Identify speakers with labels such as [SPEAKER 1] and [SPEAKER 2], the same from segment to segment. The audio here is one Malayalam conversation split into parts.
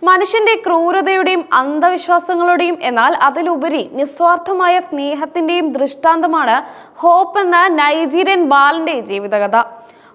[SPEAKER 1] മനുഷ്യന്റെ ക്രൂരതയുടെയും അന്ധവിശ്വാസങ്ങളുടെയും എന്നാൽ അതിലുപരി നിസ്വാർത്ഥമായ സ്നേഹത്തിന്റെയും ദൃഷ്ടാന്തമാണ് ഹോപ്പ് എന്ന നൈജീരിയൻ ബാലന്റെ ജീവിതകഥ.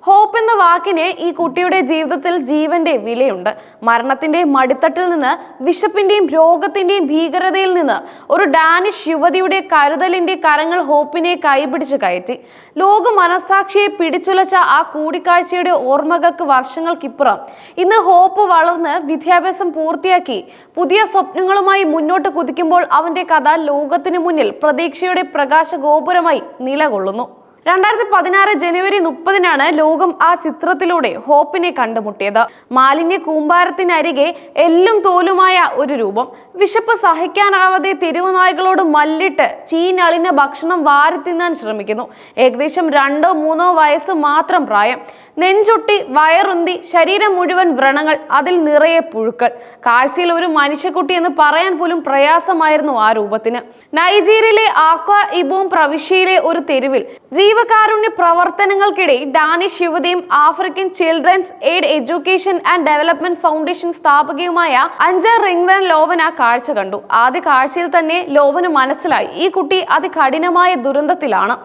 [SPEAKER 1] ഹോപ്പ് എന്ന വാക്കിന് ഈ കുട്ടിയുടെ ജീവിതത്തിൽ ജീവന്റെ വിലയുണ്ട്. മരണത്തിന്റെ മടിത്തട്ടിൽ നിന്ന്, വിശപ്പിന്റെയും രോഗത്തിന്റെയും ഭീകരതയിൽ നിന്ന് ഒരു ഡാനിഷ് യുവതിയുടെ കരുതലിന്റെ കരങ്ങൾ ഹോപ്പിനെ കൈപിടിച്ച് കയറ്റി. ലോക മനസാക്ഷിയെ പിടിച്ചുലച്ച ആ കൂടിക്കാഴ്ചയുടെ ഓർമ്മകൾക്ക് വർഷങ്ങൾക്കിപ്പുറം ഇന്ന് ഹോപ്പ് വളർന്ന് വിദ്യാഭ്യാസം പൂർത്തിയാക്കി പുതിയ സ്വപ്നങ്ങളുമായി മുന്നോട്ട് കുതിക്കുമ്പോൾ അവന്റെ കഥ ലോകത്തിനു മുന്നിൽ പ്രതീക്ഷയുടെ പ്രകാശഗോപുരമായി നിലകൊള്ളുന്നു. 2016 ജനുവരി 30 ലോകം ആ ചിത്രത്തിലൂടെ ഹോപ്പിനെ കണ്ടുമുട്ടിയത്. മാലിന്യ കൂമ്പാരത്തിനരികെ എല്ലും തോലുമായ ഒരു രൂപം. വിശപ്പ് സഹിക്കാനാവാതെ തെരുവുനായ്കളോട് മല്ലിട്ട് ചീഞ്ഞളിഞ്ഞ ഭക്ഷണം വാരി തിന്നാൻ ശ്രമിക്കുന്നു. ഏകദേശം 2-3 വയസ്സ് മാത്രം പ്രായം. നെഞ്ചൊട്ടി, വയറുന്തി, ശരീരം മുഴുവൻ വ്രണങ്ങൾ, അതിൽ നിറയെ പുഴുക്കൾ. കാഴ്ചയിൽ ഒരു മനുഷ്യക്കുട്ടി എന്ന് പറയാൻ പോലും പ്രയാസമായിരുന്നു ആ രൂപത്തിന്. നൈജീരിയയിലെ ആക്വ ഇബോം പ്രവിശ്യയിലെ ഒരു തെരുവിൽ ജീവകാരുണ്യ പ്രവർത്തനങ്ങൾക്കിടെ ഡാനിഷ് യുവതിയും African children's aid education and development foundation സ്ഥാപകയുമായ അഞ്ചർ റിംഗ്റൻ ലോവൻ ആ കാഴ്ച കണ്ടു. ആദ്യ കാഴ്ചയിൽ തന്നെ ലോവന് മനസ്സിലായി ഈ കുട്ടി അതികഠിനമായ ദുരന്തത്തിലാണ്.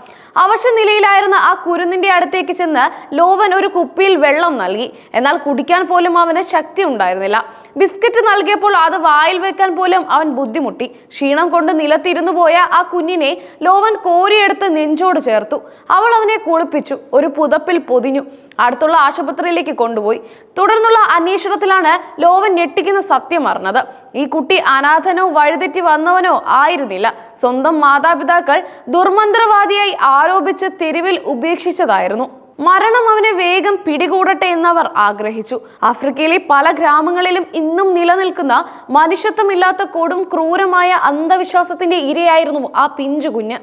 [SPEAKER 1] അവശ നിലയിലായിരുന്ന ആ കുരുന്നിന്റെ അടുത്തേക്ക് ചെന്ന് ലോവൻ ഒരു കുപ്പിയിൽ വെള്ളം നൽകി. എന്നാൽ കുടിക്കാൻ പോലും അവന് ശക്തി ഉണ്ടായിരുന്നില്ല. ബിസ്ക്കറ്റ് നൽകിയപ്പോൾ അത് വായിൽ വെക്കാൻ പോലും അവൻ ബുദ്ധിമുട്ടി. ക്ഷീണം കൊണ്ട് നിലത്തിരുന്നു പോയ ആ കുഞ്ഞിനെ ലോവൻ കോരിയെടുത്ത് നെഞ്ചോട് ചേർത്തു. അവൾ അവനെ കുളിപ്പിച്ചു, ഒരു പുതപ്പിൽ പൊതിഞ്ഞു, അടുത്തുള്ള ആശുപത്രിയിലേക്ക് കൊണ്ടുപോയി. തുടർന്നുള്ള അന്വേഷണത്തിലാണ് ലോവൻ ഞെട്ടിക്കുന്ന സത്യം അറിഞ്ഞത്. ഈ കുട്ടി അനാഥനോ വഴിതെറ്റി വന്നവനോ ആയിരുന്നില്ല. സ്വന്തം മാതാപിതാക്കൾ ദുർമന്ത്രവാദിയായി ആരോപിച്ച് തെരുവിൽ ഉപേക്ഷിച്ചതായിരുന്നു. മരണം അവനെ വേഗം പിടികൂടട്ടെ എന്നവർ ആഗ്രഹിച്ചു. ആഫ്രിക്കയിലെ പല ഗ്രാമങ്ങളിലും ഇന്നും നിലനിൽക്കുന്ന മനുഷ്യത്വമില്ലാത്ത കൊടും ക്രൂരമായ അന്ധവിശ്വാസത്തിന്റെ ഇരയായിരുന്നു ആ പിഞ്ചു കുഞ്ഞ്.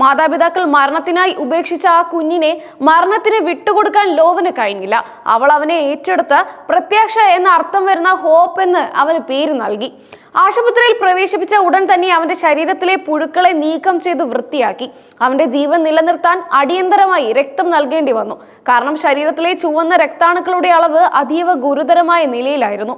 [SPEAKER 1] മാതാപിതാക്കൾ മരണത്തിനായി ഉപേക്ഷിച്ച ആ കുഞ്ഞിനെ മരണത്തിന് വിട്ടുകൊടുക്കാൻ ലോവന് കഴിഞ്ഞില്ല. അവൾ അവനെ ഏറ്റെടുത്ത് പ്രത്യാശ എന്ന അർത്ഥം വരുന്ന ഹോപ്പ് എന്ന് അവന് പേര് നൽകി. ആശുപത്രിയിൽ പ്രവേശിപ്പിച്ച ഉടൻ തന്നെ അവന്റെ ശരീരത്തിലെ പുഴുക്കളെ നീക്കം ചെയ്ത് വൃത്തിയാക്കി. അവന്റെ ജീവൻ നിലനിർത്താൻ അടിയന്തരമായി രക്തം നൽകേണ്ടി വന്നു. കാരണം ശരീരത്തിലെ ചുവന്ന രക്താണുക്കളുടെ അളവ് അതീവ ഗുരുതരമായ നിലയിലായിരുന്നു.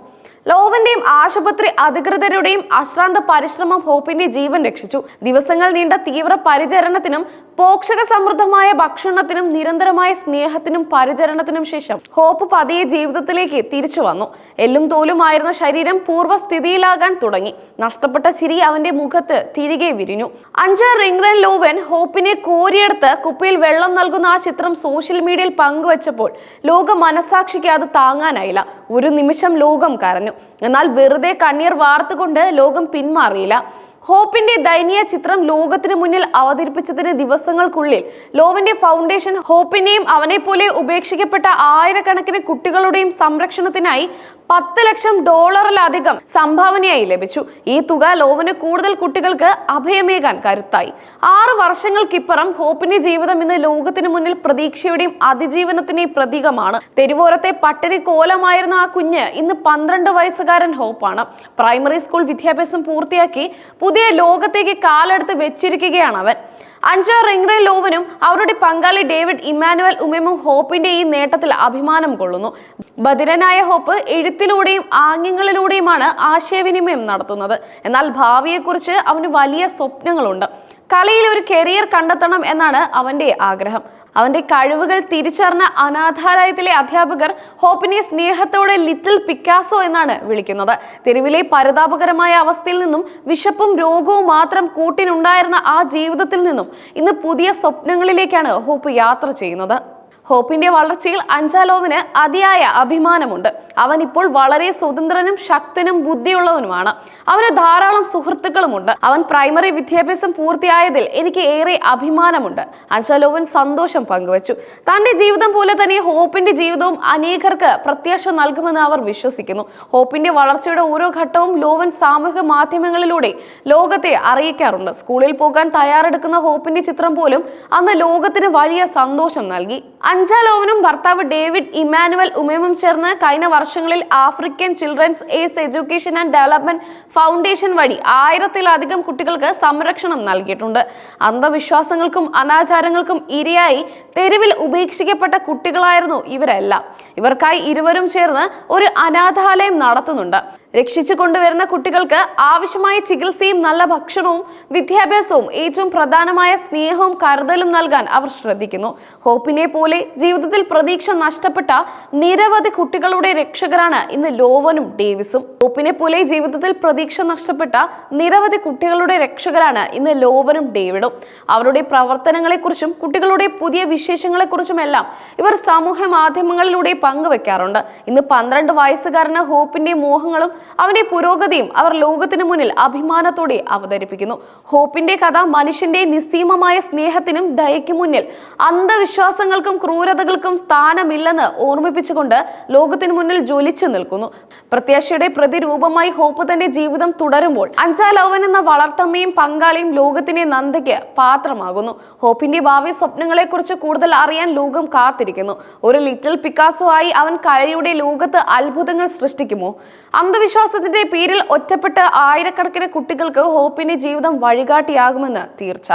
[SPEAKER 1] ലോവന്റെയും ആശുപത്രി അധികൃതരുടെയും അശ്രാന്ത പരിശ്രമം ഹോപ്പിന്റെ ജീവൻ രക്ഷിച്ചു. ദിവസങ്ങൾ നീണ്ട തീവ്ര പരിചരണത്തിനും പോഷക സമൃദ്ധമായ ഭക്ഷണത്തിനും നിരന്തരമായ സ്നേഹത്തിനും പരിചരണത്തിനും ശേഷം ഹോപ്പ് പതിയെ ജീവിതത്തിലേക്ക് തിരിച്ചു വന്നു. എല്ലും തോലുമായിരുന്ന ശരീരം പൂർവ്വസ്ഥിതിയിലാകാൻ തുടങ്ങി. നഷ്ടപ്പെട്ട ചിരി അവന്റെ മുഖത്ത് തിരികെ വിരിഞ്ഞു. അഞ്ചർ റിംഗ്റൻ ലോവൻ ഹോപ്പിനെ കോരിയെടുത്ത് കുപ്പിയിൽ വെള്ളം നൽകുന്ന ആ ചിത്രം സോഷ്യൽ മീഡിയയിൽ പങ്കുവച്ചപ്പോൾ ലോക മനസാക്ഷിക്ക് അത് താങ്ങാനായില്ല. ഒരു നിമിഷം ലോകം കരഞ്ഞു. എന്നാൽ വെറുതെ കണ്ണീർ വാർത്തുകൊണ്ട് ലോകം പിന്മാറിയില്ല. ഹോപ്പിന്റെ ദയനീയ ചിത്രം ലോകത്തിന് മുന്നിൽ അവതരിപ്പിച്ചതിന് ദിവസങ്ങൾക്കുള്ളിൽ ലോവന്റെ ഫൗണ്ടേഷൻ ഹോപ്പിനെയും അവനെ പോലെ ഉപേക്ഷിക്കപ്പെട്ട ആയിരക്കണക്കിന് കുട്ടികളുടെയും സംരക്ഷണത്തിനായി $10 ലക്ഷം സംഭാവനയായി ലഭിച്ചു. ഈ തുക ലോവന് കൂടുതൽ കുട്ടികൾക്ക് അഭയമേകാൻ കരുത്തായി. 6 വർഷങ്ങൾക്കിപ്പുറം ഹോപ്പിന്റെ ജീവിതം ഇന്ന് ലോകത്തിന് മുന്നിൽ പ്രതീക്ഷയുടെയും അതിജീവനത്തിന്റെയും പ്രതീകമാണ്. തെരുവോരത്തെ പട്ടിണി കോലമായിരുന്ന ആ കുഞ്ഞ് ഇന്ന് 12 വയസ്സുകാരൻ ഹോപ്പാണ്. പ്രൈമറി സ്കൂൾ വിദ്യാഭ്യാസം പൂർത്തിയാക്കി പുതിയ ലോകത്തേക്ക് കാലെടുത്ത് വെച്ചിരിക്കുകയാണ് അവൻ. അഞ്ചർ റിംഗ്റൻ ലോവനും അവരുടെ പങ്കാളി ഡേവിഡ് ഇമ്മാനുവൽ ഉമേമും ഹോപ്പിന്റെ ഈ നേട്ടത്തിൽ അഭിമാനം കൊള്ളുന്നു. ബധിരനായ ഹോപ്പ് എഴുത്തിലൂടെയും ആംഗ്യങ്ങളിലൂടെയുമാണ് ആശയവിനിമയം നടത്തുന്നത്. എന്നാൽ ഭാവിയെക്കുറിച്ച് അവന് വലിയ സ്വപ്നങ്ങളുണ്ട്. കലയിൽ ഒരു കരിയർ കണ്ടെത്തണം എന്നാണ് അവന്റെ ആഗ്രഹം. അവന്റെ കഴിവുകൾ തിരിച്ചറിഞ്ഞ അനാഥാലയത്തിലെ അധ്യാപകർ ഹോപ്പിനെ സ്നേഹത്തോടെ ലിറ്റിൽ പിക്കാസോ എന്നാണ് വിളിക്കുന്നത്. തെരുവിലെ പരിതാപകരമായ അവസ്ഥയിൽ നിന്നും വിശപ്പും രോഗവും മാത്രം കൂട്ടിനുണ്ടായിരുന്ന ആ ജീവിതത്തിൽ നിന്നും ഇന്ന് പുതിയ സ്വപ്നങ്ങളിലേക്കാണ് ഹോപ്പ് യാത്ര ചെയ്യുന്നത്. ഹോപ്പിന്റെ വളർച്ചയിൽ അഞ്ചാലോവിന് അതിയായ അഭിമാനമുണ്ട്. അവൻ ഇപ്പോൾ വളരെ സ്വതന്ത്രനും ശക്തനും ബുദ്ധിയുള്ളവനുമാണ്. അവന് ധാരാളം സുഹൃത്തുക്കളുമുണ്ട്. അവൻ പ്രൈമറി വിദ്യാഭ്യാസം പൂർത്തിയായതിൽ എനിക്ക് ഏറെ അഭിമാനമുണ്ട്. അഞ്ചാലോവൻ സന്തോഷം പങ്കുവച്ചു. തന്റെ ജീവിതം പോലെ തന്നെ ഹോപ്പിന്റെ ജീവിതവും അനേകർക്ക് പ്രത്യാശ നൽകുമെന്ന് അവർ വിശ്വസിക്കുന്നു. ഹോപ്പിന്റെ വളർച്ചയുടെ ഓരോ ഘട്ടവും ലോവൻ സാമൂഹിക മാധ്യമങ്ങളിലൂടെ ലോകത്തെ അറിയിക്കാറുണ്ട്. സ്കൂളിൽ പോകാൻ തയ്യാറെടുക്കുന്ന ഹോപ്പിന്റെ ചിത്രം പോലും അന്ന് ലോകത്തിന് വലിയ സന്തോഷം നൽകി. അഞ്ചാലോവനും ഭർത്താവ് ഡേവിഡ് ഇമ്മാനുവൽ ഉമേമും ചേർന്ന് കഴിഞ്ഞ വർഷങ്ങളിൽ African children's AIDS education and development foundation വഴി 1000-ലധികം കുട്ടികൾക്ക് സംരക്ഷണം നൽകിയിട്ടുണ്ട്. അന്ധവിശ്വാസങ്ങൾക്കും അനാചാരങ്ങൾക്കും ഇരയായി തെരുവിൽ ഉപേക്ഷിക്കപ്പെട്ട കുട്ടികളായിരുന്നു ഇവരെല്ലാം. ഇവർക്കായി ഇരുവരും ചേർന്ന് ഒരു അനാഥാലയം നടത്തുന്നുണ്ട്. രക്ഷിച്ചു കൊണ്ടുവരുന്ന കുട്ടികൾക്ക് ആവശ്യമായ ചികിത്സയും നല്ല ഭക്ഷണവും വിദ്യാഭ്യാസവും ഏറ്റവും പ്രധാനമായ സ്നേഹവും കരുതലും നൽകാൻ അവർ ശ്രദ്ധിക്കുന്നു. ഹോപ്പിനെ പോലെ ജീവിതത്തിൽ പ്രതീക്ഷ നഷ്ടപ്പെട്ട നിരവധി കുട്ടികളുടെ രക്ഷകരാണ് ഇന്ന് ലോവനും ഡേവിസും. ഹോപ്പിനെ പോലെ ജീവിതത്തിൽ പ്രതീക്ഷ നഷ്ടപ്പെട്ട നിരവധി കുട്ടികളുടെ രക്ഷകരാണ് ഇന്ന് ലോവനും ഡേവിഡും. അവരുടെ പ്രവർത്തനങ്ങളെക്കുറിച്ചും കുട്ടികളുടെ പുതിയ വിശേഷങ്ങളെക്കുറിച്ചുമെല്ലാം ഇവർ സമൂഹ മാധ്യമങ്ങളിലൂടെ പങ്കുവെക്കാറുണ്ട്. ഇന്ന് 12 വയസ്സുകാരന് ഹോപ്പിന്റെ മോഹങ്ങളും അവന്റെ പുരോഗതിയും അവർ ലോകത്തിനു മുന്നിൽ അഭിമാനത്തോടെ അവതരിപ്പിക്കുന്നു. ഹോപ്പിന്റെ കഥ മനുഷ്യന്റെ നിസ്സീമമായ സ്നേഹത്തിനും ദയയ്ക്കും മുന്നിൽ അന്ധവിശ്വാസങ്ങൾക്കും ക്രൂരതകൾക്കും സ്ഥാനമില്ലെന്ന് ഓർമ്മിപ്പിച്ചുകൊണ്ട് ലോകത്തിനു മുന്നിൽ ജ്വലിച്ചു നിൽക്കുന്നു. പ്രത്യാശയുടെ പ്രതിരൂപമായി ഹോപ്പ് തന്റെ ജീവിതം തുടരുമ്പോൾ അഞ്ചാലവൻ എന്ന വളർത്തമ്മയും പങ്കാളിയും ലോകത്തിന്റെ നന്ദയ്ക്ക് പാത്രമാകുന്നു. ഹോപ്പിന്റെ ഭാവി സ്വപ്നങ്ങളെ കുറിച്ച് കൂടുതൽ അറിയാൻ ലോകം കാത്തിരിക്കുന്നു. ഒരു ലിറ്റിൽ പിക്കാസോ ആയി അവൻ കലയുടെ ലോകത്ത് അത്ഭുതങ്ങൾ സൃഷ്ടിക്കുമോ? അന്ധവിശ്വാസത്തിന്റെ പേരിൽ ഒറ്റപ്പെട്ട ആയിരക്കണക്കിന് കുട്ടികൾക്ക് ഹോപ്പിന്റെ ജീവിതം വഴികാട്ടിയാകുമെന്ന് തീർച്ച.